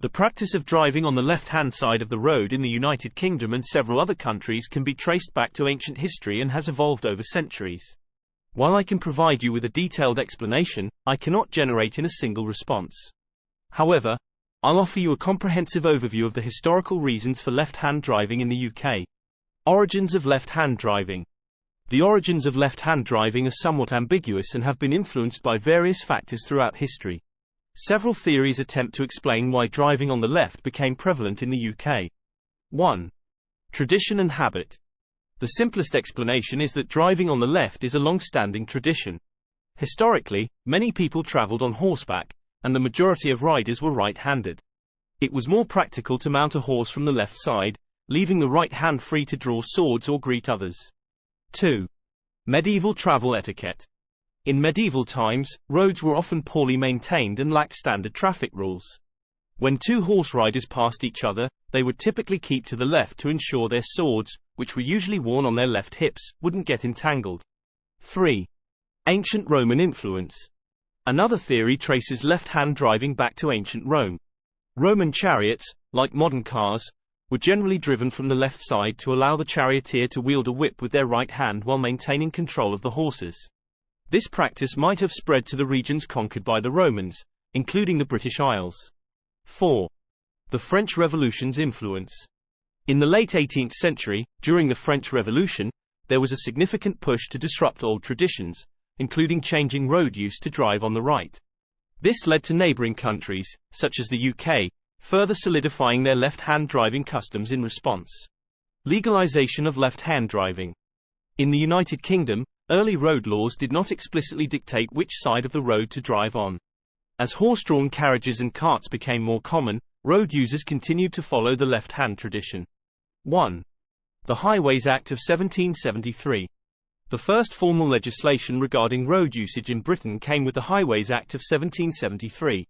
The practice of driving on the left-hand side of the road in the United Kingdom and several other countries can be traced back to ancient history and has evolved over centuries. While I can provide you with a detailed explanation, I cannot generate in a single response. However, I'll offer you a comprehensive overview of the historical reasons for left-hand driving in the UK. Origins of left-hand driving. The origins of left-hand driving are somewhat ambiguous and have been influenced by various factors throughout history. Several theories attempt to explain why driving on the left became prevalent in the UK. 1. Tradition and habit. The simplest explanation is that driving on the left is a long-standing tradition. Historically, many people traveled on horseback, and the majority of riders were right-handed. It was more practical to mount a horse from the left side, leaving the right hand free to draw swords or greet others. 2. Medieval travel etiquette. In medieval times, roads were often poorly maintained and lacked standard traffic rules. When two horse riders passed each other, they would typically keep to the left to ensure their swords, which were usually worn on their left hips, wouldn't get entangled. 3. Ancient Roman influence. Another theory traces left-hand driving back to ancient Rome. Roman chariots, like modern cars, were generally driven from the left side to allow the charioteer to wield a whip with their right hand while maintaining control of the horses. This practice might have spread to the regions conquered by the Romans, including the British Isles. 4. The French Revolution's influence. In the late 18th century, during the French Revolution, there was a significant push to disrupt old traditions, including changing road use to drive on the right. This led to neighboring countries, such as the UK, further solidifying their left-hand driving customs in response. Legalization of left-hand driving. In the United Kingdom, early road laws did not explicitly dictate which side of the road to drive on. As horse-drawn carriages and carts became more common, road users continued to follow the left-hand tradition. 1. The Highways Act of 1773. The first formal legislation regarding road usage in Britain came with the Highways Act of 1773.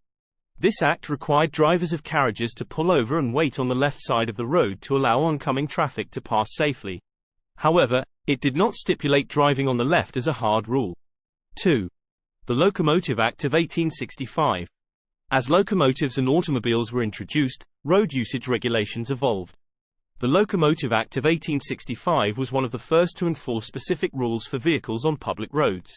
This act required drivers of carriages to pull over and wait on the left side of the road to allow oncoming traffic to pass safely. However, it did not stipulate driving on the left as a hard rule. 2. The Locomotive Act of 1865. As locomotives and automobiles were introduced, road usage regulations evolved. The Locomotive Act of 1865 was one of the first to enforce specific rules for vehicles on public roads.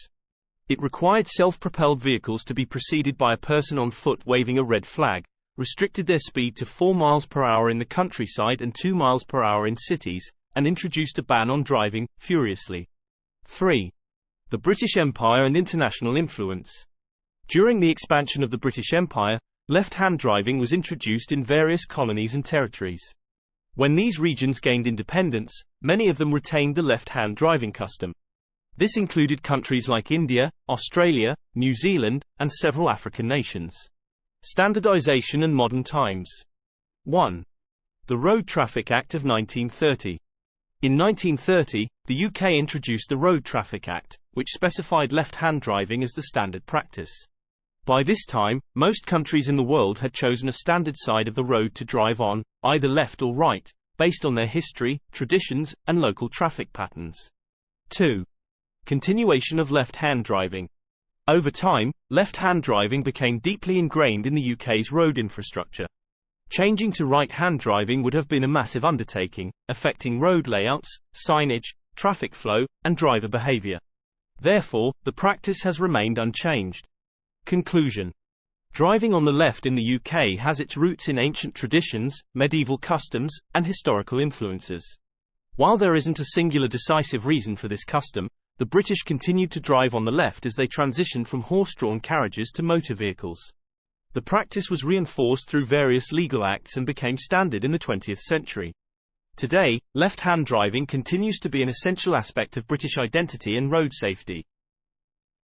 It required self-propelled vehicles to be preceded by a person on foot waving a red flag, restricted their speed to 4 miles per hour in the countryside and 2 miles per hour in cities, and introduced a ban on driving furiously. 3. The British Empire and international influence. During the expansion of the British Empire, left-hand driving was introduced in various colonies and territories. When these regions gained independence, many of them retained the left-hand driving custom. This included countries like India, Australia, New Zealand, and several African nations. Standardization and modern times. 1. The Road Traffic Act of 1930. In 1930, the UK introduced the Road Traffic Act, which specified left-hand driving as the standard practice. By this time, most countries in the world had chosen a standard side of the road to drive on, either left or right, based on their history, traditions, and local traffic patterns. 2. Continuation of left-hand driving. Over time, left-hand driving became deeply ingrained in the UK's road infrastructure. Changing to right-hand driving would have been a massive undertaking, affecting road layouts, signage, traffic flow, and driver behavior. Therefore, the practice has remained unchanged. Conclusion. Driving on the left in the UK has its roots in ancient traditions, medieval customs, and historical influences. While there isn't a singular decisive reason for this custom, the British continued to drive on the left as they transitioned from horse-drawn carriages to motor vehicles. The practice was reinforced through various legal acts and became standard in the 20th century. Today, left-hand driving continues to be an essential aspect of British identity and road safety.